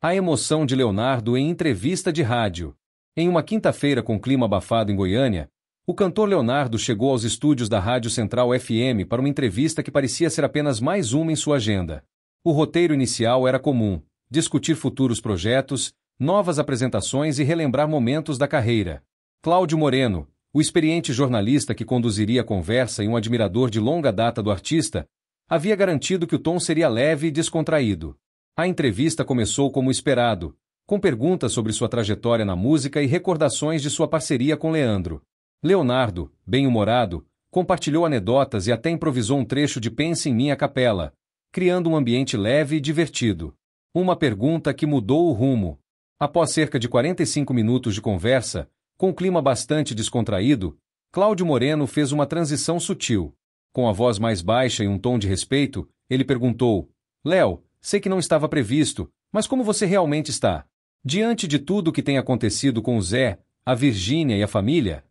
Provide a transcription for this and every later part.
A emoção de Leonardo em entrevista de rádio. Em uma quinta-feira com clima abafado em Goiânia, o cantor Leonardo chegou aos estúdios da Rádio Central FM para uma entrevista que parecia ser apenas mais uma em sua agenda. O roteiro inicial era comum: discutir futuros projetos, novas apresentações e relembrar momentos da carreira. Cláudio Moreno, o experiente jornalista que conduziria a conversa e um admirador de longa data do artista, havia garantido que o tom seria leve e descontraído. A entrevista começou como esperado, com perguntas sobre sua trajetória na música e recordações de sua parceria com Leandro. Leonardo, bem-humorado, compartilhou anedotas e até improvisou um trecho de Pense em Mim a capela, criando um ambiente leve e divertido. Uma pergunta que mudou o rumo. Após cerca de 45 minutos de conversa, com um clima bastante descontraído, Cláudio Moreno fez uma transição sutil. Com a voz mais baixa e um tom de respeito, ele perguntou: Léo, sei que não estava previsto, mas como você realmente está? Diante de tudo o que tem acontecido com o Zé, a Virgínia e a família?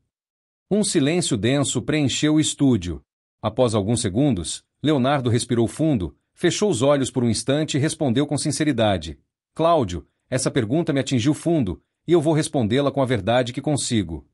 Um silêncio denso preencheu o estúdio. Após alguns segundos, Leonardo respirou fundo, fechou os olhos por um instante e respondeu com sinceridade: Cláudio, essa pergunta me atingiu fundo, e eu vou respondê-la com a verdade que consigo.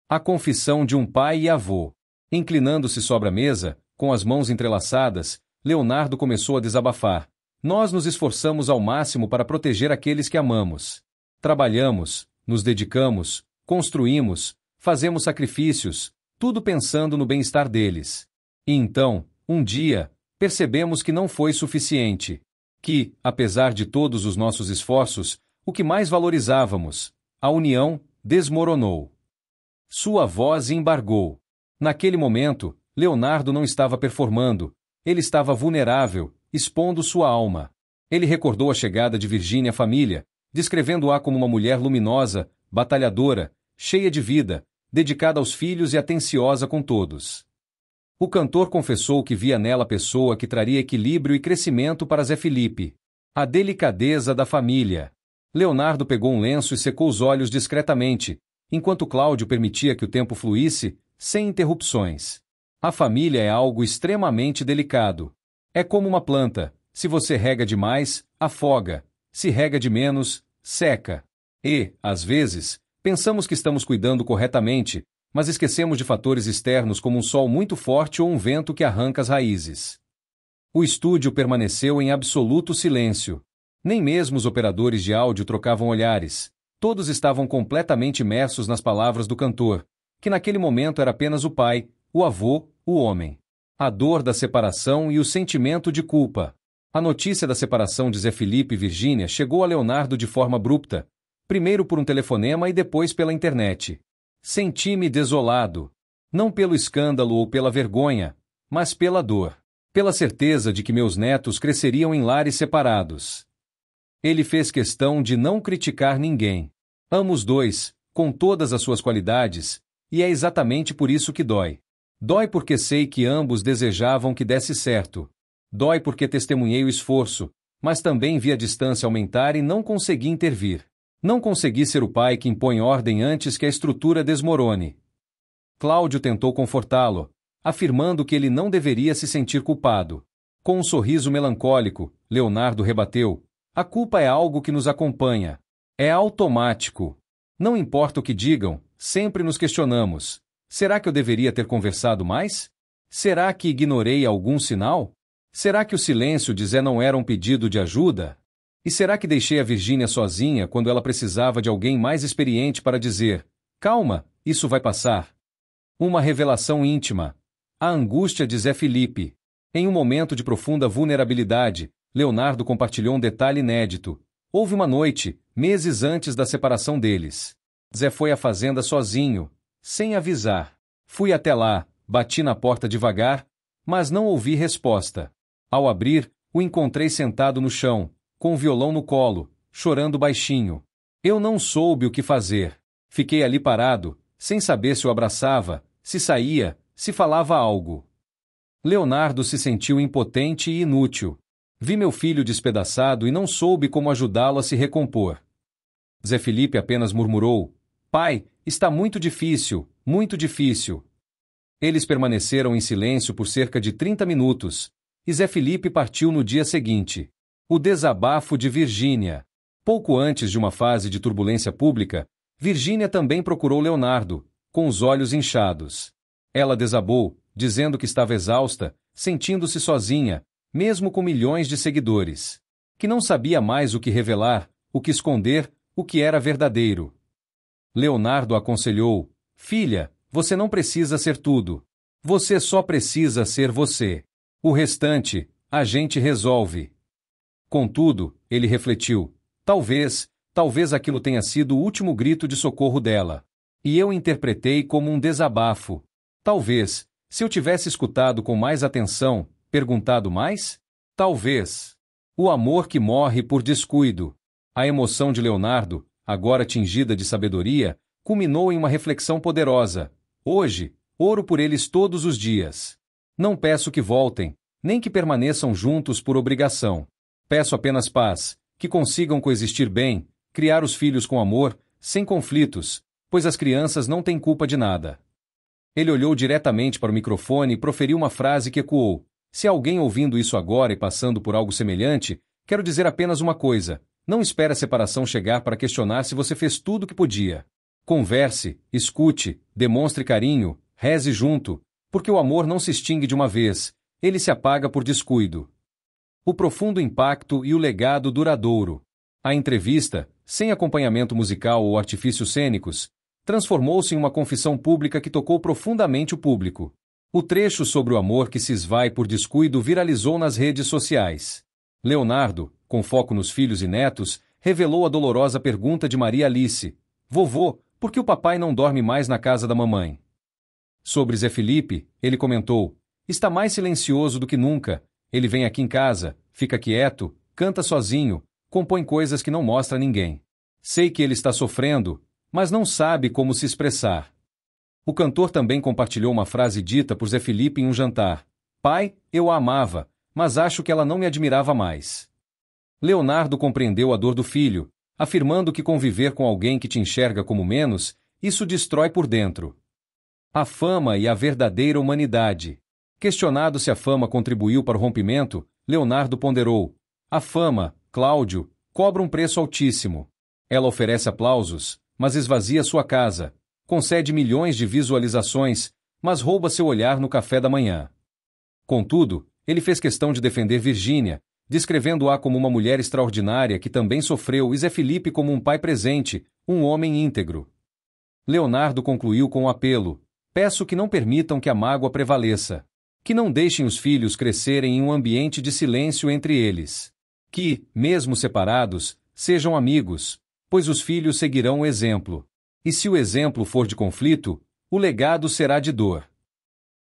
A confissão de um pai e avô. Inclinando-se sobre a mesa, com as mãos entrelaçadas, Leonardo começou a desabafar. Nós nos esforçamos ao máximo para proteger aqueles que amamos. Trabalhamos, nos dedicamos, construímos, fazemos sacrifícios, tudo pensando no bem-estar deles. E então, um dia, percebemos que não foi suficiente. Que, apesar de todos os nossos esforços, o que mais valorizávamos, a união, desmoronou. Sua voz embargou. Naquele momento, Leonardo não estava performando, ele estava vulnerável, expondo sua alma. Ele recordou a chegada de Virgínia à família, descrevendo-a como uma mulher luminosa, batalhadora, cheia de vida, dedicada aos filhos e atenciosa com todos. O cantor confessou que via nela a pessoa que traria equilíbrio e crescimento para Zé Felipe. A delicadeza da família. Leonardo pegou um lenço e secou os olhos discretamente, enquanto Cláudio permitia que o tempo fluísse, sem interrupções. A família é algo extremamente delicado. É como uma planta: se você rega demais, afoga; se rega de menos, seca. E, às vezes, pensamos que estamos cuidando corretamente, mas esquecemos de fatores externos como um sol muito forte ou um vento que arranca as raízes. O estúdio permaneceu em absoluto silêncio. Nem mesmo os operadores de áudio trocavam olhares. Todos estavam completamente imersos nas palavras do cantor, que naquele momento era apenas o pai, o avô, o homem. A dor da separação e o sentimento de culpa. A notícia da separação de Zé Felipe e Virgínia chegou a Leonardo de forma abrupta, primeiro por um telefonema e depois pela internet. Senti-me desolado. Não pelo escândalo ou pela vergonha, mas pela dor. Pela certeza de que meus netos cresceriam em lares separados. Ele fez questão de não criticar ninguém. Amo os dois, com todas as suas qualidades, e é exatamente por isso que dói. Dói porque sei que ambos desejavam que desse certo. Dói porque testemunhei o esforço, mas também vi a distância aumentar e não consegui intervir. Não consegui ser o pai que impõe ordem antes que a estrutura desmorone. Cláudio tentou confortá-lo, afirmando que ele não deveria se sentir culpado. Com um sorriso melancólico, Leonardo rebateu: a culpa é algo que nos acompanha. É automático. Não importa o que digam, sempre nos questionamos. Será que eu deveria ter conversado mais? Será que ignorei algum sinal? Será que o silêncio de Zé não era um pedido de ajuda? E será que deixei a Virgínia sozinha quando ela precisava de alguém mais experiente para dizer: calma, isso vai passar? Uma revelação íntima. A angústia de Zé Felipe. Em um momento de profunda vulnerabilidade, Leonardo compartilhou um detalhe inédito. Houve uma noite, meses antes da separação deles. Zé foi à fazenda sozinho, sem avisar. Fui até lá, bati na porta devagar, mas não ouvi resposta. Ao abrir, o encontrei sentado no chão, com o violão no colo, chorando baixinho. Eu não soube o que fazer. Fiquei ali parado, sem saber se o abraçava, se saía, se falava algo. Leonardo se sentiu impotente e inútil. Vi meu filho despedaçado e não soube como ajudá-lo a se recompor. Zé Felipe apenas murmurou: pai, está muito difícil, muito difícil. Eles permaneceram em silêncio por cerca de 30 minutos, e Zé Felipe partiu no dia seguinte. O desabafo de Virgínia. Pouco antes de uma fase de turbulência pública, Virgínia também procurou Leonardo, com os olhos inchados. Ela desabou, dizendo que estava exausta, sentindo-se sozinha, mesmo com milhões de seguidores. Que não sabia mais o que revelar, o que esconder, o que era verdadeiro. Leonardo aconselhou: filha, você não precisa ser tudo. Você só precisa ser você. O restante, a gente resolve. Contudo, ele refletiu: talvez aquilo tenha sido o último grito de socorro dela. E eu interpretei como um desabafo. Talvez, se eu tivesse escutado com mais atenção, perguntado mais? Talvez. O amor que morre por descuido. A emoção de Leonardo, agora tingida de sabedoria, culminou em uma reflexão poderosa. Hoje, oro por eles todos os dias. Não peço que voltem, nem que permaneçam juntos por obrigação. Peço apenas paz, que consigam coexistir bem, criar os filhos com amor, sem conflitos, pois as crianças não têm culpa de nada. Ele olhou diretamente para o microfone e proferiu uma frase que ecoou. Se há alguém ouvindo isso agora e passando por algo semelhante, quero dizer apenas uma coisa: não espere a separação chegar para questionar se você fez tudo o que podia. Converse, escute, demonstre carinho, reze junto, porque o amor não se extingue de uma vez, ele se apaga por descuido. O profundo impacto e o legado duradouro. A entrevista, sem acompanhamento musical ou artifícios cênicos, transformou-se em uma confissão pública que tocou profundamente o público. O trecho sobre o amor que se esvai por descuido viralizou nas redes sociais. Leonardo, com foco nos filhos e netos, revelou a dolorosa pergunta de Maria Alice: vovô, por que o papai não dorme mais na casa da mamãe? Sobre Zé Felipe, ele comentou: está mais silencioso do que nunca. Ele vem aqui em casa, fica quieto, canta sozinho, compõe coisas que não mostra a ninguém. Sei que ele está sofrendo, mas não sabe como se expressar. O cantor também compartilhou uma frase dita por Zé Felipe em um jantar: pai, eu a amava, mas acho que ela não me admirava mais. Leonardo compreendeu a dor do filho, afirmando que conviver com alguém que te enxerga como menos, isso destrói por dentro. A fama e a verdadeira humanidade. Questionado se a fama contribuiu para o rompimento, Leonardo ponderou: a fama, Cláudio, cobra um preço altíssimo. Ela oferece aplausos, mas esvazia sua casa, concede milhões de visualizações, mas rouba seu olhar no café da manhã. Contudo, ele fez questão de defender Virgínia, descrevendo-a como uma mulher extraordinária que também sofreu, e Zé Felipe como um pai presente, um homem íntegro. Leonardo concluiu com um apelo: peço que não permitam que a mágoa prevaleça. Que não deixem os filhos crescerem em um ambiente de silêncio entre eles. Que, mesmo separados, sejam amigos, pois os filhos seguirão o exemplo. E se o exemplo for de conflito, o legado será de dor.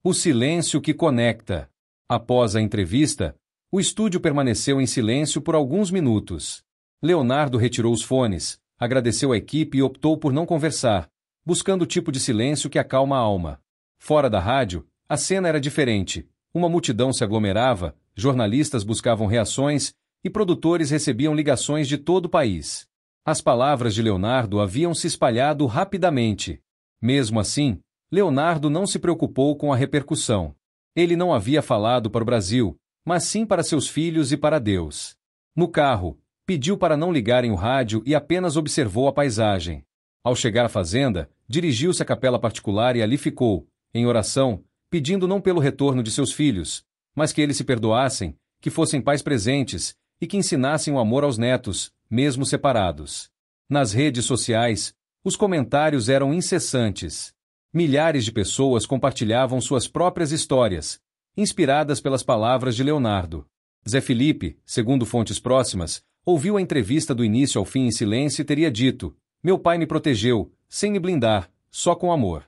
O silêncio que conecta. Após a entrevista, o estúdio permaneceu em silêncio por alguns minutos. Leonardo retirou os fones, agradeceu a equipe e optou por não conversar, buscando o tipo de silêncio que acalma a alma. Fora da rádio, a cena era diferente. Uma multidão se aglomerava, jornalistas buscavam reações e produtores recebiam ligações de todo o país. As palavras de Leonardo haviam se espalhado rapidamente. Mesmo assim, Leonardo não se preocupou com a repercussão. Ele não havia falado para o Brasil, mas sim para seus filhos e para Deus. No carro, pediu para não ligarem o rádio e apenas observou a paisagem. Ao chegar à fazenda, dirigiu-se à capela particular e ali ficou, em oração, pedindo não pelo retorno de seus filhos, mas que eles se perdoassem, que fossem pais presentes e que ensinassem o amor aos netos, mesmo separados. Nas redes sociais, os comentários eram incessantes. Milhares de pessoas compartilhavam suas próprias histórias, inspiradas pelas palavras de Leonardo. Zé Felipe, segundo fontes próximas, ouviu a entrevista do início ao fim em silêncio e teria dito: meu pai me protegeu, sem me blindar, só com amor.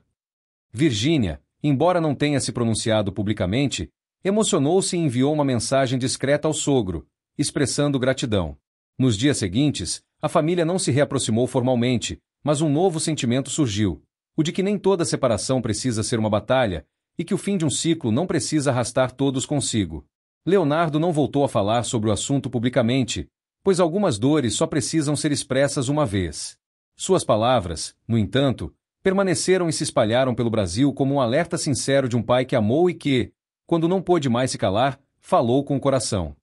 Virgínia, embora não tenha se pronunciado publicamente, emocionou-se e enviou uma mensagem discreta ao sogro, expressando gratidão. Nos dias seguintes, a família não se reaproximou formalmente, mas um novo sentimento surgiu, o de que nem toda separação precisa ser uma batalha e que o fim de um ciclo não precisa arrastar todos consigo. Leonardo não voltou a falar sobre o assunto publicamente, pois algumas dores só precisam ser expressas uma vez. Suas palavras, no entanto, permaneceram e se espalharam pelo Brasil como um alerta sincero de um pai que amou e que, quando não pôde mais se calar, falou com o coração.